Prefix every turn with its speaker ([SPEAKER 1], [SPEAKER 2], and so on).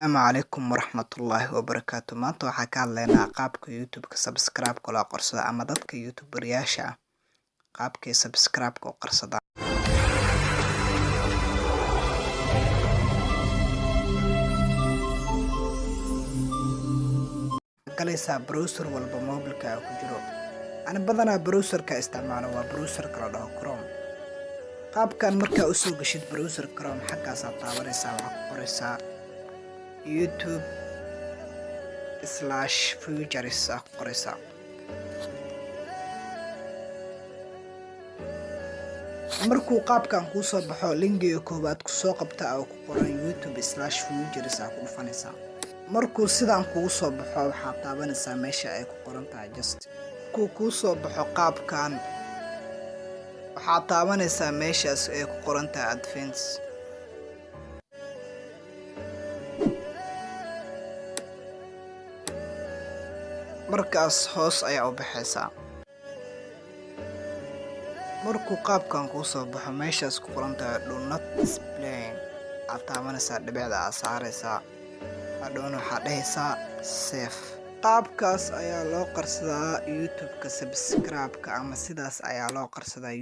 [SPEAKER 1] Asalaamu calaykum waraxmatullaahi wabarakaatu. Maanta waxaan ka hadlaynaa qaabka YouTube-ka subscribe-ka loo qorsado ama dadka YouTuber-yaasha ah qaabkay subscribe-ka u qarsadaan. Galaysaa browser walba mobilka ku jiro. Ana badanaa browser-ka isticmaalo waa browser-ka la dhaho Chrome. Qaabkan markaa u soo gashid browser Chrome xaggaas aad taabanaysaa waxaad ku qoraysaa YouTube/futures ku qoraysaa. Markuu qaabkan kuu soo baxo linkiga koowaad ku soo qabta oo ku qoran YouTube/futures ku dhufanaysaa. Markuu sidaan kugu soo baxo waxaad taabanaysaa meesha ay ku qoran tahay just. Markuu kuu soo baxo qaabkan waxaad taabanaysaa meeshaas ay ku qoran tahay advance. Markaas hoos ayaa u baxaysaa. Markuu qaabkan kuu soo baxo meeshaas ku qoran tahay do not display aad taabanaysaa dhibicda aad saaraysaa. Hadhowna waxaad dhahaysaa save. Qaabkaas ayaa loo qarsadaa YouTube-ka subscribe-ka ama sidaas ayaa loo qarsadaa.